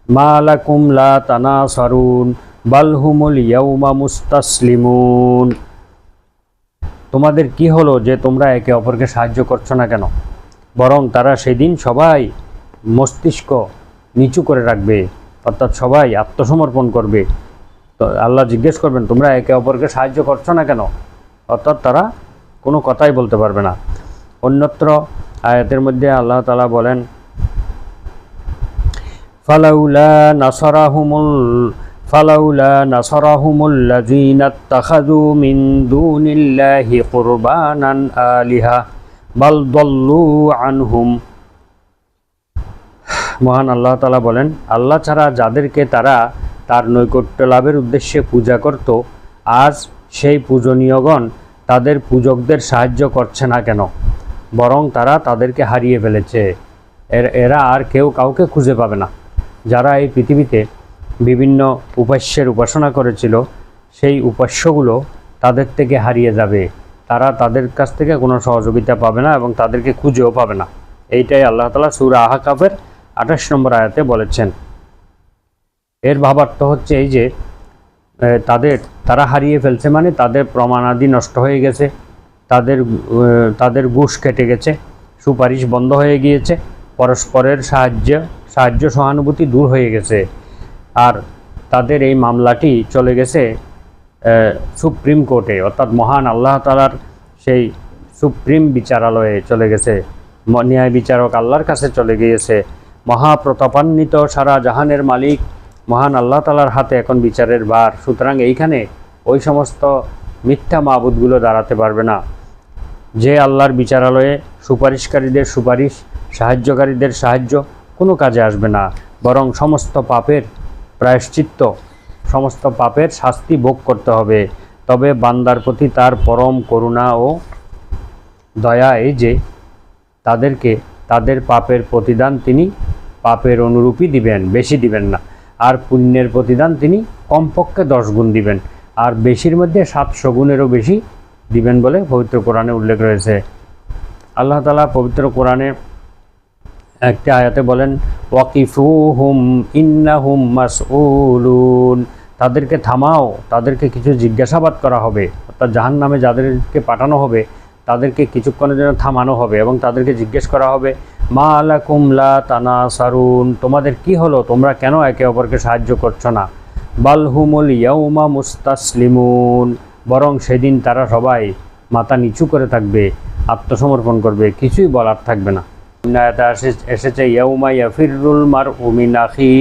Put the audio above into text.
মা লাকুম লা তানাসারুন বাল হুমুল ইয়াউমা মুস্তাসলিমুন। তোমাদের কি হলো যে তোমরা একে অপরকে সাহায্য করছো না কেন? বরং তারা সেদিন সবাই মস্তিষ্ক নিচু করে রাখবে, অর্থাৎ সবাই আত্মসমর্পণ করবে। তো আল্লাহ জিজ্ঞেস করবেন তোমরা একে অপরকে সাহায্য করছো না কেন, অর্থাৎ তারা কোনো কথাই বলতে পারবে না। অন্যত্র আয়াতের মধ্যে আল্লাহ তাআলা বলেন ফালাউলা নাসারাহুমুল্লাযীনা ইত্তাখাযু মিন দুনিল্লাহি কুরবানান আলিহা বাল দাল্লু আনহুম। মহান আল্লাহ তাআলা বলেন, আল্লাহ ছাড়া যাদেরকে তারা তার নৈকট্য লাভের উদ্দেশ্যে পূজা করত, আজ সেই পূজনীয়গণ তাদের পূজকদের সাহায্য করছে না কেন, বরং তারা তাদেরকে হারিয়ে ফেলেছে। এরা আর কেউ কাউকে খুঁজে পাবে না। যারা এই পৃথিবীতে বিভিন্ন উপাস্যের উপাসনা করেছিল, সেই উপাস্যগুলো তাদের থেকে হারিয়ে যাবে। তারা তাদের কাছ থেকে কোনো সহযোগিতা পাবে না এবং তাদেরকে খুঁজেও পাবে না। এইটাই আল্লাহ তাআলা সূরা আহকাফের 28 নম্বর আয়াতে বলেছেন। এর ভাবার্থ হচ্ছে এই যে তারা হারিয়ে ফেলছে, মানে তাদের প্রমাণাদি নষ্ট হয়ে গেছে, তাদের ঘুষ কেটে গেছে, সুপারিশ বন্ধ হয়ে গিয়েছে, পরস্পরের সাহায্য সহানুভূতি দূর হয়ে গেছে। আর তাদের এই মামলাটি চলে গেছে সুপ্রিম কোর্টে, অর্থাৎ মহান আল্লাহ তাআলার সেই সুপ্রিম বিচারালয়ে চলে গেছে, ন্যায় বিচারক আল্লাহর কাছে চলে গিয়েছে। মহাপ্রতাপান্বিত সারা জাহানের মালিক মহান আল্লাহ তাআলার হাতে এখন বিচারের ভার। সুতরাং এইখানে ওই সমস্ত মিথ্যা মাবুদগুলো দাঁড়াতে পারবে না। যে আল্লাহর বিচারালয়ে সুপারিশকারীদের সুপারিশ, সাহায্যকারীদের সাহায্য কোনো কাজে আসবে না, বরং সমস্ত পাপের প্রায়শ্চিত্ত, সমস্ত পাপের শাস্তি ভোগ করতে হবে। তবে বান্দার প্রতি তার পরম করুণা ও দয়া এই যে তাদেরকে তাদের পাপের প্রতিদান তিনি পাপের অনুরূপই দিবেন, বেশি দিবেন না। আর পুণ্যের প্রতিদান তিনি কমপক্ষে 10 গুণ দিবেন, আর বেশির মধ্যে 700 গুণেরও বেশি দিবেন বলে পবিত্র কোরআনে উল্লেখ রয়েছে। আল্লাহ তাআলা পবিত্র কোরআনে একটি আয়াতে বলেন ওয়াকিফুহুম ইন্নাহুম মাসউলুন, তাদেরকে থামাও, তাদেরকে কিছু জিজ্ঞাসাবাদ করা হবে, অর্থাৎ জাহান্নামে যাদেরকে পাঠানো হবে তাদেরকে কিছুক্ষণের জন্য থামানো হবে এবং তাদেরকে জিজ্ঞেস করা হবে মা লাকুম লা তানাসারুন, তোমাদের কি হলো, তোমরা কেন একে অপরকে সাহায্য করছো না? বাল হুমুল ইয়াউমা মুস্তাসলিমুন, বরং সেদিন তারা সবাই মাথা নিচু করে থাকবে, আত্মসমর্পণ করবে, কিছুই বলার থাকবে না। এসেছে ইয়াউমা ইয়াফিরুল মারউ মিন আখি।